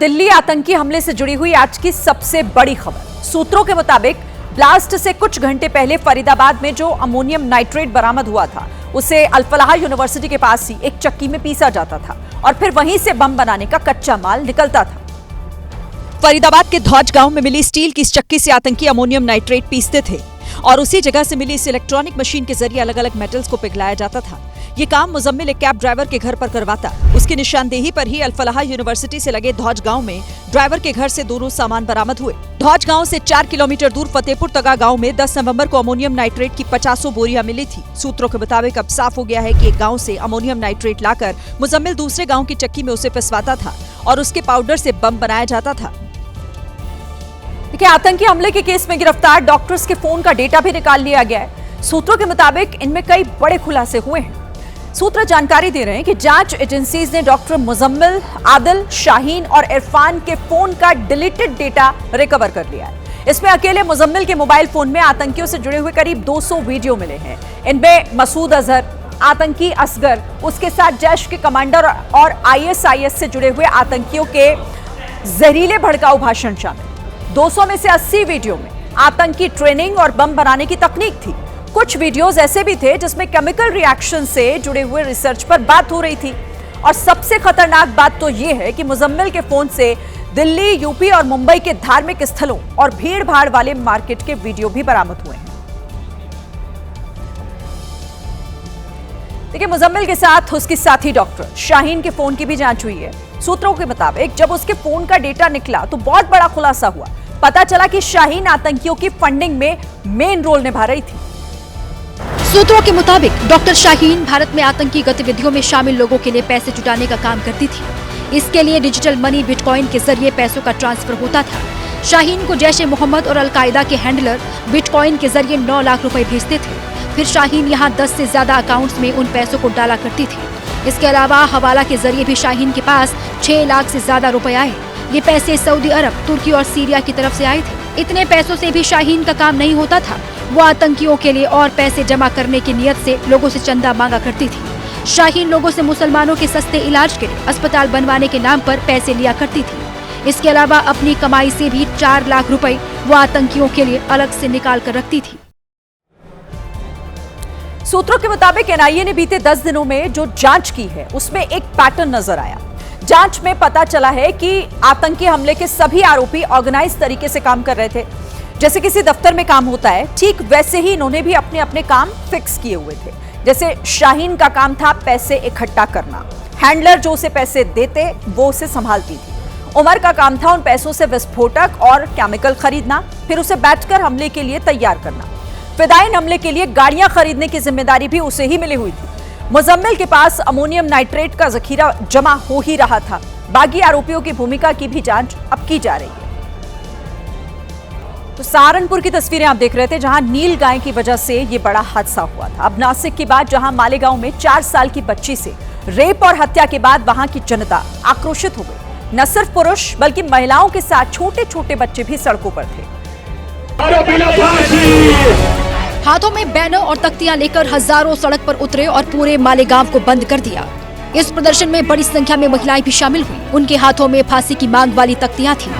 दिल्ली आतंकी हमले से जुड़ी हुई आज की सबसे बड़ी खबर। सूत्रों के मुताबिक ब्लास्ट से कुछ घंटे पहले फरीदाबाद में जो अमोनियम नाइट्रेट बरामद हुआ था उसे अल-फलाह यूनिवर्सिटी के पास ही एक चक्की में पीसा जाता था और फिर वहीं से बम बनाने का कच्चा माल निकलता था। फरीदाबाद के धौज गांव में मिली स्टील की इस चक्की से आतंकी अमोनियम नाइट्रेट पीसते थे और उसी जगह से मिली इस इलेक्ट्रॉनिक मशीन के जरिए अलग अलग मेटल्स को पिघलाया जाता था। ये काम मुजम्मिल एक कैब ड्राइवर के घर पर करवाता। उसकी निशानदेही पर ही अल-फलाह यूनिवर्सिटी से लगे धौज गांव में ड्राइवर के घर से दोनों सामान बरामद हुए। धौज गांव से 4 किलोमीटर दूर फतेहपुर तगा गांव में 10 नवंबर को अमोनियम नाइट्रेट की 50 बोरियां मिली थी। सूत्रों के मुताबिक अब साफ हो गया है कि एक गांव से अमोनियम नाइट्रेट लाकर मुजम्मिल दूसरे गांव की चक्की में उसे पिसवाता था और उसके पाउडर से बम बनाया जाता था। देखिए, आतंकी हमले के केस में गिरफ्तार डॉक्टर्स के फोन का डेटा भी निकाल लिया गया है। सूत्रों के मुताबिक इनमें कई बड़े खुलासे हुए हैं। सूत्र जानकारी दे रहे हैं कि जांच एजेंसीज ने डॉक्टर मुजम्मिल, आदिल, शाहीन और इरफान के फोन का डिलीटेड डेटा रिकवर कर लिया है। इसमें अकेले मुजम्मिल के मोबाइल फोन में आतंकियों से जुड़े हुए करीब 200 वीडियो मिले हैं। इनमें मसूद अजहर, आतंकी असगर, उसके साथ जैश के कमांडर और ISIS से जुड़े हुए आतंकियों के जहरीले भड़काऊ भाषण शामिल। 200 में से 80 वीडियो में आतंकी ट्रेनिंग और बम बनाने की तकनीक थी। कुछ वीडियोस ऐसे भी थे जिसमें केमिकल रिएक्शन से जुड़े हुए रिसर्च पर बात हो रही थी। और सबसे खतरनाक बात तो यह है कि मुजम्मिल के फोन से दिल्ली, यूपी और मुंबई के धार्मिक स्थलों और भीड़ भाड़ वाले मार्केट के वीडियो भी बरामद हुए हैं। देखिए, मुजम्मिल के साथ उसकी साथी डॉक्टर शाहीन के फोन की भी जांच हुई है। सूत्रों के मुताबिक जब उसके फोन का डेटा निकला तो बहुत बड़ा खुलासा हुआ। पता चला कि शाहीन आतंकियों की फंडिंग में मेन रोल निभा रही थी। सूत्रों के मुताबिक डॉक्टर शाहीन भारत में आतंकी गतिविधियों में शामिल लोगों के लिए पैसे जुटाने का काम करती थी। इसके लिए डिजिटल मनी बिटकॉइन के जरिए पैसों का ट्रांसफर होता था। शाहीन को जैश-ए-मोहम्मद और अल-कायदा के हैंडलर बिटकॉइन के जरिए 9 लाख रुपए भेजते थे। फिर शाहीन यहाँ 10 से ज्यादा अकाउंट्स में उन पैसों को डाला करती थी। इसके अलावा हवाला के जरिए भी शाहीन के पास 6 लाख से ज्यादा रुपए आए। ये पैसे सऊदी अरब, तुर्की और सीरिया की तरफ से आए थे। इतने पैसों से भी शाहीन का काम नहीं होता था। वो आतंकियों के लिए और पैसे जमा करने की नियत से लोगों से चंदा मांगा करती थी। शाहीन लोगों से मुसलमानों के सस्ते इलाज के लिए अस्पताल बनवाने के नाम पर पैसे लिया करती थी। इसके अलावा अपनी कमाई से भी 4 लाख रुपए वो आतंकियों के लिए अलग से निकाल कर रखती थी। सूत्रों के मुताबिक NIA ने बीते 10 दिनों में जो जांच की है उसमें एक पैटर्न नजर आया। जांच में पता चला है कि आतंकी हमले के सभी आरोपी ऑर्गेनाइज तरीके से काम कर रहे थे। जैसे किसी दफ्तर में काम होता है, ठीक वैसे ही इन्होंने भी अपने अपने काम फिक्स किए हुए थे। जैसे शाहीन का काम था पैसे इकट्ठा करना, हैंडलर जो उसे पैसे देते वो उसे संभालती थी। उमर का काम था उन पैसों से विस्फोटक और केमिकल खरीदना, फिर उसे बैठकर हमले के लिए तैयार करना। फिदायीन हमले के लिए गाड़ियां खरीदने की जिम्मेदारी भी उसे ही मिली हुई थी। मुजम्मिल के पास अमोनियम नाइट्रेट का जखीरा जमा हो ही रहा था। बाकी आरोपियों की भूमिका की भी जांच अब की जा रही है। तो सहारनपुर की तस्वीरें आप देख रहे थे, जहां नील गाय की वजह से ये बड़ा हादसा हुआ था। अब नासिक की बात, जहां मालेगांव में 4 साल की बच्ची से रेप और हत्या के बाद वहां की जनता आक्रोशित हो गई। न सिर्फ पुरुष बल्कि महिलाओं के साथ छोटे छोटे बच्चे भी सड़कों पर थे। हाथों में बैनर और तख्तियां लेकर हजारों सड़क पर उतरे और पूरे मालेगांव को बंद कर दिया। इस प्रदर्शन में बड़ी संख्या में महिलाएं भी शामिल हुई। उनके हाथों में फांसी की मांग वाली तख्तियां थीं।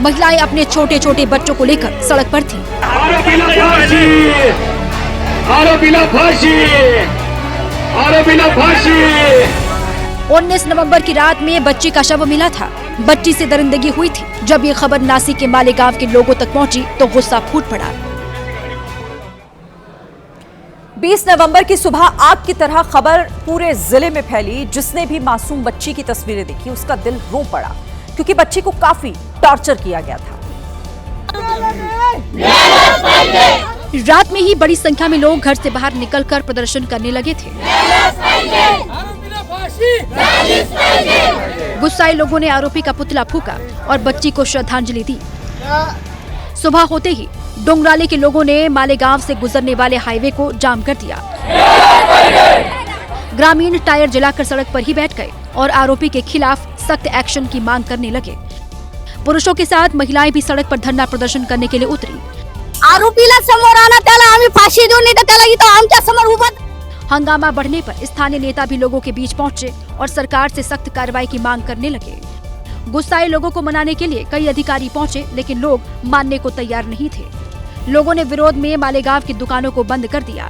महिलाएं अपने छोटे छोटे बच्चों को लेकर सड़क पर थीं। 19 नवंबर की रात में बच्ची का शव मिला था। बच्ची से दरिंदगी हुई थी। जब ये खबर नासिक के मालेगांव के लोगों तक पहुंची तो गुस्सा फूट पड़ा। 20 नवंबर की सुबह आग की तरह खबर पूरे जिले में फैली। जिसने भी मासूम बच्ची की तस्वीरें देखी उसका दिल रो पड़ा, क्योंकि बच्ची को काफी टॉर्चर किया गया था। रात में ही बड़ी संख्या में लोग घर से बाहर निकलकर प्रदर्शन करने लगे थे। गुस्साए लोगों ने आरोपी का पुतला फूंका और बच्ची को श्रद्धांजलि दी। सुबह होते ही डोंगराले के लोगों ने मालेगांव से गुजरने वाले हाईवे को जाम कर दिया। ग्रामीण टायर जलाकर सड़क पर ही बैठ गए और आरोपी के खिलाफ सख्त एक्शन की मांग करने लगे। पुरुषों के साथ महिलाएं भी सड़क पर धरना प्रदर्शन करने के लिए उतरी। आरोपीला समोर आणा, त्याला आम्ही फाशी देऊ, नाही तर त्याला इथं आमच्या समोर उभं हंगामा बढ़ने पर स्थानीय नेता भी लोगों के बीच पहुंचे और सरकार से सख्त कार्रवाई की मांग करने लगे। गुस्साए लोगों को मनाने के लिए कई अधिकारी पहुंचे, लेकिन लोग मानने को तैयार नहीं थे। लोगों ने विरोध में मालेगांव की दुकानों को बंद कर दिया।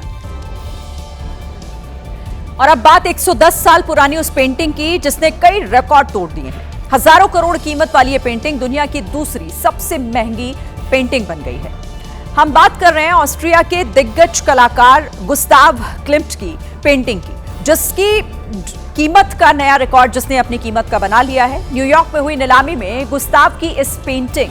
और अब बात 110 साल पुरानी उस पेंटिंग की जिसने कई रिकॉर्ड तोड़ दिए हैं। हजारों करोड़ कीमत वाली ये पेंटिंग दुनिया की दूसरी सबसे महंगी पेंटिंग बन गई है। हम बात कर रहे हैं ऑस्ट्रिया के दिग्गज कलाकार गुस्ताव क्लिम्ट की पेंटिंग की, जिसकी कीमत का नया रिकॉर्ड जिसने अपनी कीमत का बना लिया है। न्यूयॉर्क में हुई नीलामी में गुस्ताव की इस पेंटिंग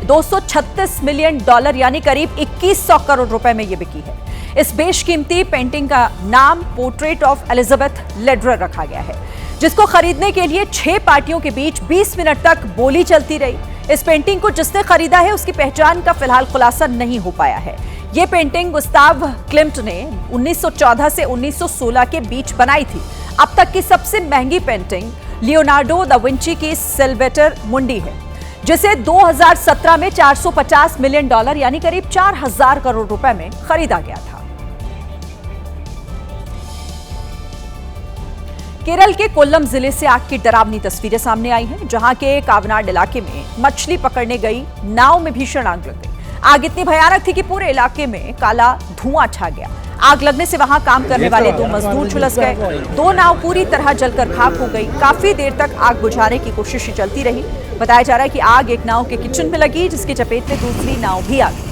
$236 मिलियन यानी करीब 2100 करोड़ रुपए में ये बिकी है। इस बेशकीमती पेंटिंग का नाम पोर्ट्रेट ऑफ एलिजाबेथ लेडरर रखा गया है, जिसको खरीदने के लिए 6 पार्टियों के बीच 20 मिनट तक बोली चलती रही। इस पेंटिंग को जिसने खरीदा है उसकी पहचान का फिलहाल खुलासा नहीं हो पाया है। ये पेंटिंग गुस्ताव क्लिम्ट ने 1914 से 1916 के बीच बनाई थी। अब तक की सबसे महंगी पेंटिंग लियोनार्डो दा विंची की सिल्वेटर मुंडी है, जिसे 2017 में $450 मिलियन यानी करीब 4000 करोड़ रुपए में खरीदा गया था। केरल के कोल्लम जिले से आग की डरावनी तस्वीरें सामने आई हैं, जहां के कावनाड इलाके में मछली पकड़ने गई नाव में भीषण आग लग गई। आग इतनी भयानक थी कि पूरे इलाके में काला धुआं छा गया। आग लगने से वहां काम करने वाले 2 मजदूर झुलस गए। 2 नाव पूरी तरह जलकर खाक हो गई। काफी देर तक आग बुझाने की कोशिश चलती रही। बताया जा रहा है कि आग एक नाव के किचन में लगी, जिसकी चपेट में दूसरी नाव भी आ गई।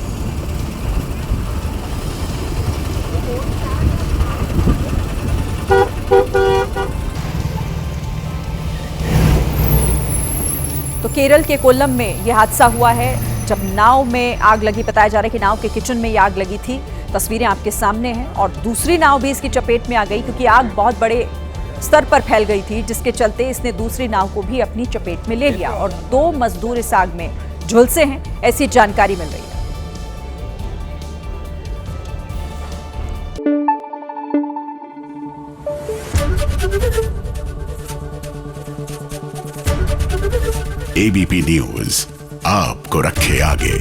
तो केरल के कोल्लम में यह हादसा हुआ है, जब नाव में आग लगी। बताया जा रहा है कि नाव के किचन में यह आग लगी थी। तस्वीरें आपके सामने हैं। और दूसरी नाव भी इसकी चपेट में आ गई, क्योंकि आग बहुत बड़े स्तर पर फैल गई थी, जिसके चलते इसने दूसरी नाव को भी अपनी चपेट में ले लिया और 2 मजदूर इस आग में झुलसे हैं, ऐसी जानकारी मिल रही है। एबीपी न्यूज आपको रखे आगे।